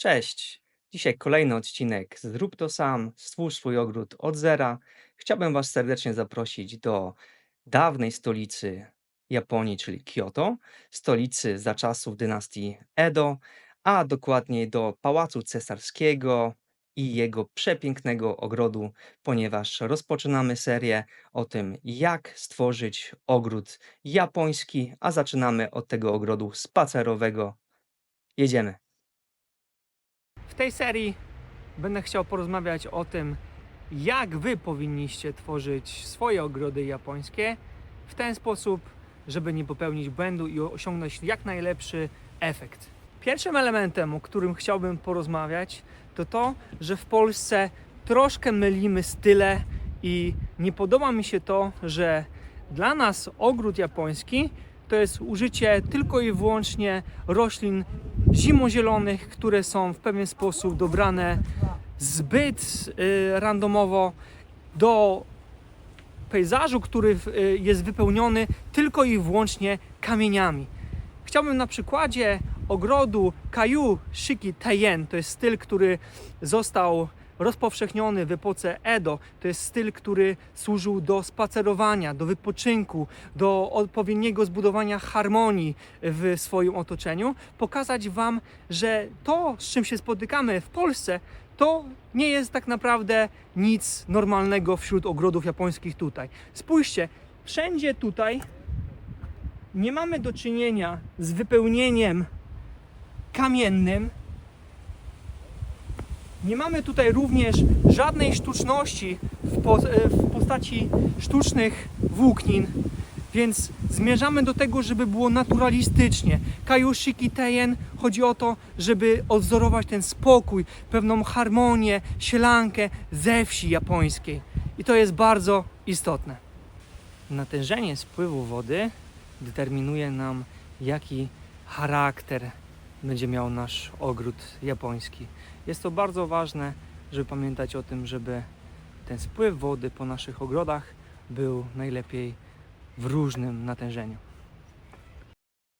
Cześć! Dzisiaj kolejny odcinek Zrób to sam, stwórz swój ogród od zera. Chciałbym Was serdecznie zaprosić do dawnej stolicy Japonii, czyli Kyoto, stolicy za czasów dynastii Edo, a dokładniej do Pałacu Cesarskiego i jego przepięknego ogrodu, ponieważ rozpoczynamy serię o tym, jak stworzyć ogród japoński, a zaczynamy od tego ogrodu spacerowego. Jedziemy! W tej serii będę chciał porozmawiać o tym, jak Wy powinniście tworzyć swoje ogrody japońskie w ten sposób, żeby nie popełnić błędu i osiągnąć jak najlepszy efekt. Pierwszym elementem, o którym chciałbym porozmawiać, to to, że w Polsce troszkę mylimy style i nie podoba mi się to, że dla nas ogród japoński to jest użycie tylko i wyłącznie roślin zimozielonych, które są w pewien sposób dobrane zbyt randomowo do pejzażu, który jest wypełniony tylko i wyłącznie kamieniami. Chciałbym na przykładzie ogrodu Kaiu Shiki Teien, to jest styl, który został rozpowszechniony w epoce Edo. To jest styl, który służył do spacerowania, do wypoczynku, do odpowiedniego zbudowania harmonii w swoim otoczeniu. Pokazać Wam, że to, z czym się spotykamy w Polsce, to nie jest tak naprawdę nic normalnego wśród ogrodów japońskich tutaj. Spójrzcie, wszędzie tutaj nie mamy do czynienia z wypełnieniem kamiennym. Nie mamy tutaj również żadnej sztuczności w postaci sztucznych włóknin, więc zmierzamy do tego, żeby było naturalistycznie. Kaiu Shiki Teien chodzi o to, żeby odwzorować ten spokój, pewną harmonię, sielankę ze wsi japońskiej. I to jest bardzo istotne. Natężenie spływu wody determinuje nam, jaki charakter będzie miał nasz ogród japoński. Jest to bardzo ważne, żeby pamiętać o tym, żeby ten spływ wody po naszych ogrodach był najlepiej w różnym natężeniu.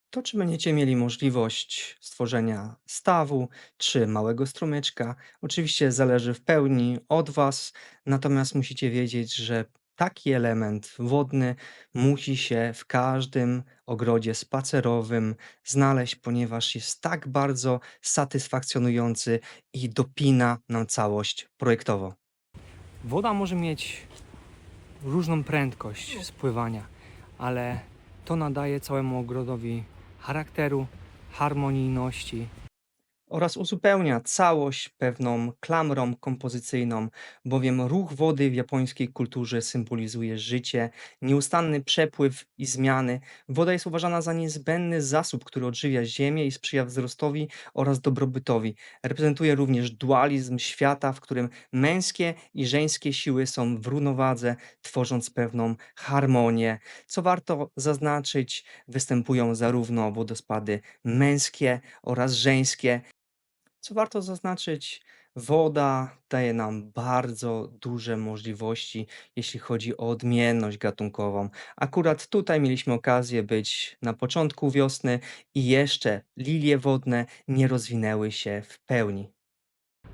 To, czy będziecie mieli możliwość stworzenia stawu czy małego strumyczka, oczywiście zależy w pełni od Was, natomiast musicie wiedzieć, że taki element wodny musi się w każdym ogrodzie spacerowym znaleźć, ponieważ jest tak bardzo satysfakcjonujący i dopina nam całość projektowo. Woda może mieć różną prędkość spływania, ale to nadaje całemu ogrodowi charakteru, harmonijności oraz uzupełnia całość pewną klamrą kompozycyjną, bowiem ruch wody w japońskiej kulturze symbolizuje życie, nieustanny przepływ i zmiany. Woda jest uważana za niezbędny zasób, który odżywia ziemię i sprzyja wzrostowi oraz dobrobytowi. Reprezentuje również dualizm świata, w którym męskie i żeńskie siły są w równowadze, tworząc pewną harmonię. Co warto zaznaczyć, występują zarówno wodospady męskie oraz żeńskie. Co warto zaznaczyć, woda daje nam bardzo duże możliwości, jeśli chodzi o odmienność gatunkową. Akurat tutaj mieliśmy okazję być na początku wiosny i jeszcze lilie wodne nie rozwinęły się w pełni.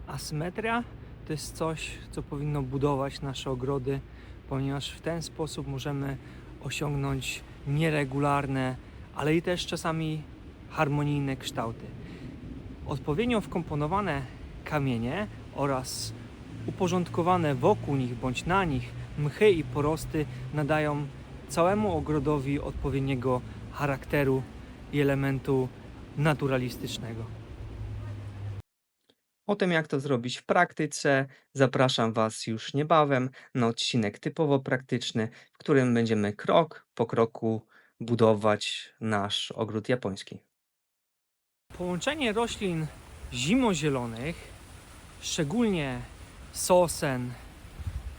Asymetria to jest coś, co powinno budować nasze ogrody, ponieważ w ten sposób możemy osiągnąć nieregularne, ale i też czasami harmonijne kształty. Odpowiednio wkomponowane kamienie oraz uporządkowane wokół nich bądź na nich mchy i porosty nadają całemu ogrodowi odpowiedniego charakteru i elementu naturalistycznego. O tym, jak to zrobić w praktyce, zapraszam Was już niebawem na odcinek typowo praktyczny, w którym będziemy krok po kroku budować nasz ogród japoński. Połączenie roślin zimozielonych, szczególnie sosen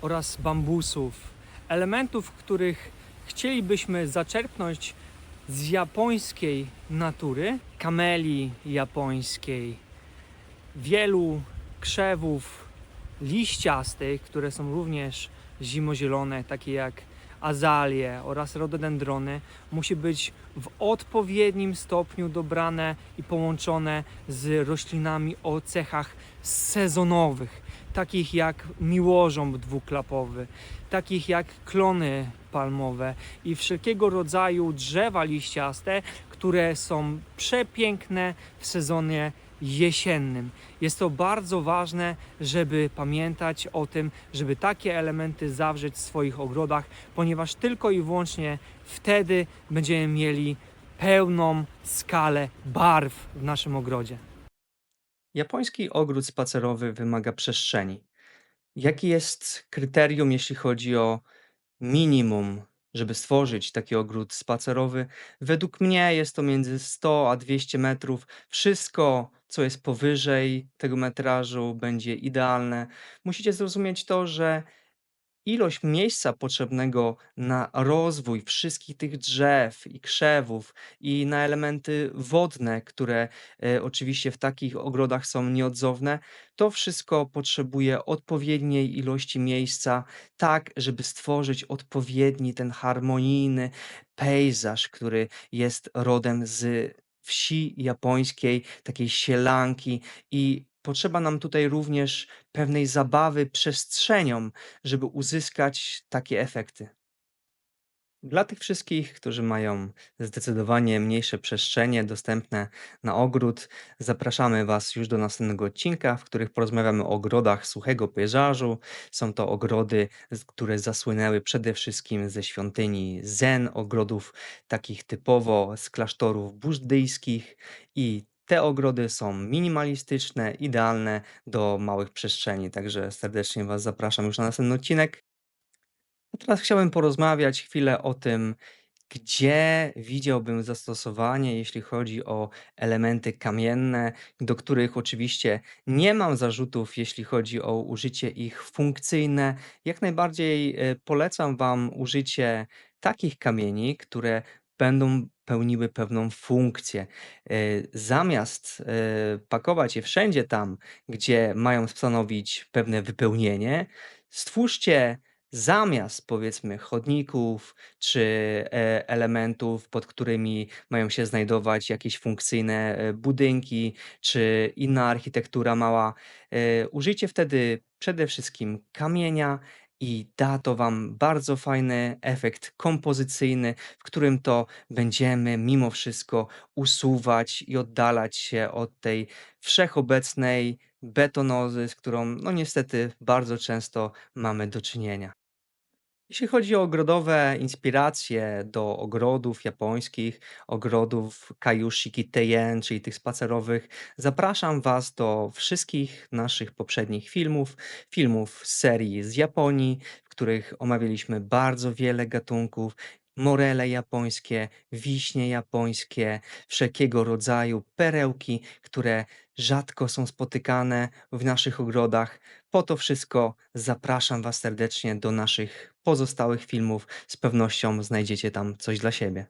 oraz bambusów, elementów, których chcielibyśmy zaczerpnąć z japońskiej natury, kamelii japońskiej, wielu krzewów liściastych, które są również zimozielone, takie jak azalie oraz rododendrony, musi być w odpowiednim stopniu dobrane i połączone z roślinami o cechach sezonowych, takich jak miłożąb dwuklapowy, takich jak klony palmowe i wszelkiego rodzaju drzewa liściaste, które są przepiękne w sezonie jesiennym. Jest to bardzo ważne, żeby pamiętać o tym, żeby takie elementy zawrzeć w swoich ogrodach, ponieważ tylko i wyłącznie wtedy będziemy mieli pełną skalę barw w naszym ogrodzie. Japoński ogród spacerowy wymaga przestrzeni. Jakie jest kryterium, jeśli chodzi o minimum, żeby stworzyć taki ogród spacerowy? Według mnie jest to między 100 a 200 metrów. Wszystko, co jest powyżej tego metrażu, będzie idealne. Musicie zrozumieć to, że ilość miejsca potrzebnego na rozwój wszystkich tych drzew i krzewów i na elementy wodne, które oczywiście w takich ogrodach są nieodzowne, to wszystko potrzebuje odpowiedniej ilości miejsca, tak żeby stworzyć odpowiedni ten harmonijny pejzaż, który jest rodem z wsi japońskiej, takiej sielanki i potrzeba nam tutaj również pewnej zabawy przestrzenią, żeby uzyskać takie efekty. Dla tych wszystkich, którzy mają zdecydowanie mniejsze przestrzenie dostępne na ogród, zapraszamy Was już do następnego odcinka, w których porozmawiamy o ogrodach suchego pejzażu. Są to ogrody, które zasłynęły przede wszystkim ze świątyni Zen, ogrodów takich typowo z klasztorów buddyjskich i te ogrody są minimalistyczne, idealne do małych przestrzeni, także serdecznie Was zapraszam już na następny odcinek. A teraz chciałem porozmawiać chwilę o tym, gdzie widziałbym zastosowanie, jeśli chodzi o elementy kamienne, do których oczywiście nie mam zarzutów, jeśli chodzi o użycie ich funkcyjne. Jak najbardziej polecam Wam użycie takich kamieni, które będą pełniły pewną funkcję. Zamiast pakować je wszędzie tam, gdzie mają stanowić pewne wypełnienie, stwórzcie zamiast powiedzmy chodników czy elementów, pod którymi mają się znajdować jakieś funkcyjne budynki czy inna architektura mała, użyjcie wtedy przede wszystkim kamienia i da to Wam bardzo fajny efekt kompozycyjny, w którym to będziemy mimo wszystko usuwać i oddalać się od tej wszechobecnej betonozy, z którą no niestety bardzo często mamy do czynienia. Jeśli chodzi o ogrodowe inspiracje do ogrodów japońskich, ogrodów Kaiushiki Teien, czyli tych spacerowych, zapraszam Was do wszystkich naszych poprzednich filmów z serii z Japonii, w których omawialiśmy bardzo wiele gatunków, morele japońskie, wiśnie japońskie, wszelkiego rodzaju perełki, które rzadko są spotykane w naszych ogrodach. Po to wszystko zapraszam Was serdecznie do naszych pozostałych filmów. Z pewnością znajdziecie tam coś dla siebie.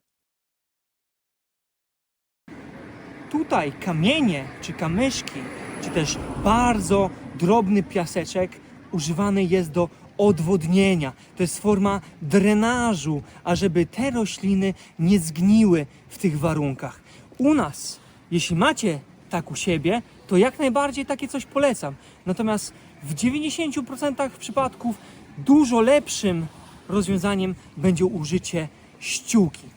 Tutaj kamienie, czy kamyszki, czy też bardzo drobny piaseczek używany jest do odwodnienia. To jest forma drenażu, ażeby te rośliny nie zgniły w tych warunkach. U nas, jeśli macie tak u siebie, to jak najbardziej takie coś polecam. Natomiast w 90% przypadków dużo lepszym rozwiązaniem będzie użycie ściółki.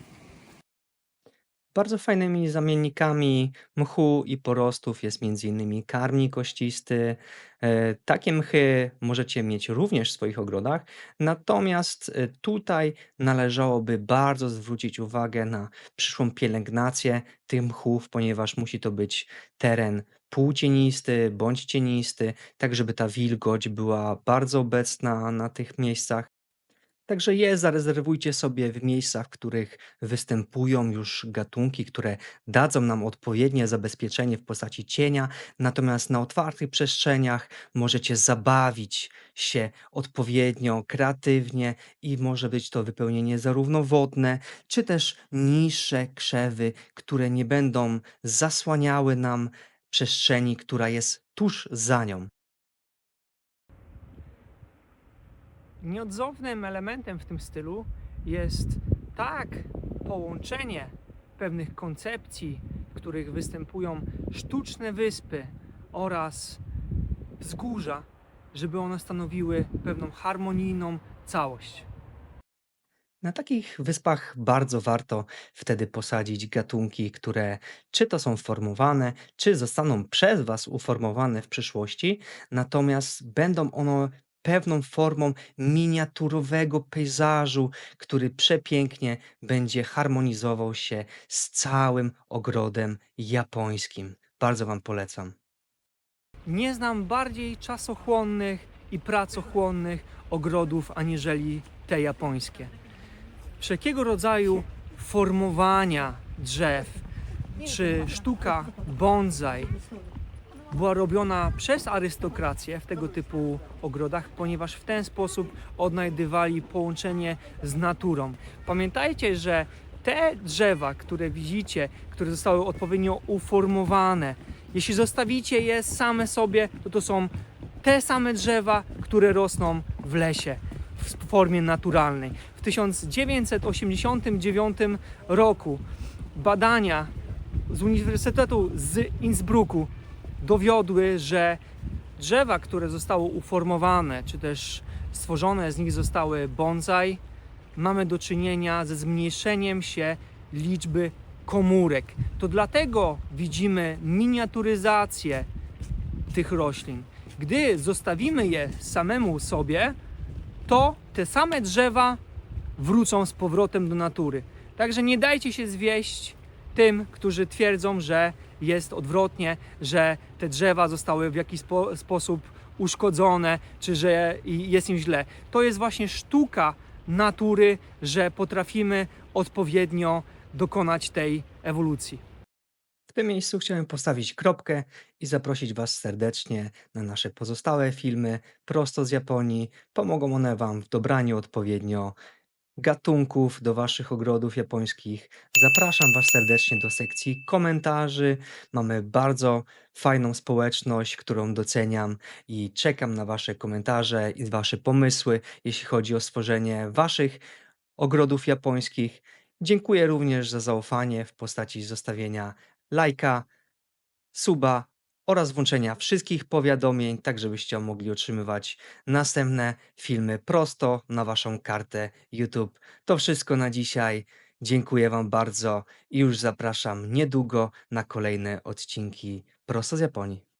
Bardzo fajnymi zamiennikami mchu i porostów jest m.in. karmnik kościsty. Takie mchy możecie mieć również w swoich ogrodach, natomiast tutaj należałoby bardzo zwrócić uwagę na przyszłą pielęgnację tych mchów, ponieważ musi to być teren półcienisty bądź cienisty, tak żeby ta wilgoć była bardzo obecna na tych miejscach. Także je zarezerwujcie sobie w miejscach, w których występują już gatunki, które dadzą nam odpowiednie zabezpieczenie w postaci cienia, natomiast na otwartych przestrzeniach możecie zabawić się odpowiednio, kreatywnie i może być to wypełnienie zarówno wodne, czy też niższe krzewy, które nie będą zasłaniały nam przestrzeni, która jest tuż za nią. Nieodzownym elementem w tym stylu jest tak połączenie pewnych koncepcji, w których występują sztuczne wyspy oraz wzgórza, żeby one stanowiły pewną harmonijną całość. Na takich wyspach bardzo warto wtedy posadzić gatunki, które czy to są formowane, czy zostaną przez Was uformowane w przyszłości, natomiast będą one pewną formą miniaturowego pejzażu, który przepięknie będzie harmonizował się z całym ogrodem japońskim. Bardzo Wam polecam. Nie znam bardziej czasochłonnych i pracochłonnych ogrodów aniżeli te japońskie. Wszelkiego rodzaju formowania drzew czy sztuka bonsai była robiona przez arystokrację w tego typu ogrodach, ponieważ w ten sposób odnajdywali połączenie z naturą. Pamiętajcie, że te drzewa, które widzicie, które zostały odpowiednio uformowane, jeśli zostawicie je same sobie, to są te same drzewa, które rosną w lesie w formie naturalnej. W 1989 roku badania z Uniwersytetu z Innsbrucku dowiodły, że drzewa, które zostały uformowane, czy też stworzone z nich zostały bonsai, mamy do czynienia ze zmniejszeniem się liczby komórek. To dlatego widzimy miniaturyzację tych roślin. Gdy zostawimy je samemu sobie, to te same drzewa wrócą z powrotem do natury. Także nie dajcie się zwieść tym, którzy twierdzą, że jest odwrotnie, że te drzewa zostały w jakiś sposób uszkodzone, czy że jest im źle. To jest właśnie sztuka natury, że potrafimy odpowiednio dokonać tej ewolucji. W tym miejscu chciałem postawić kropkę i zaprosić Was serdecznie na nasze pozostałe filmy prosto z Japonii. Pomogą one Wam w dobraniu odpowiednio gatunków do Waszych ogrodów japońskich. Zapraszam Was serdecznie do sekcji komentarzy. Mamy bardzo fajną społeczność, którą doceniam i czekam na Wasze komentarze i Wasze pomysły, jeśli chodzi o stworzenie Waszych ogrodów japońskich. Dziękuję również za zaufanie w postaci zostawienia lajka, suba oraz włączenia wszystkich powiadomień, tak żebyście mogli otrzymywać następne filmy prosto na Waszą kartę YouTube. To wszystko na dzisiaj. Dziękuję Wam bardzo i już zapraszam niedługo na kolejne odcinki prosto z Japonii.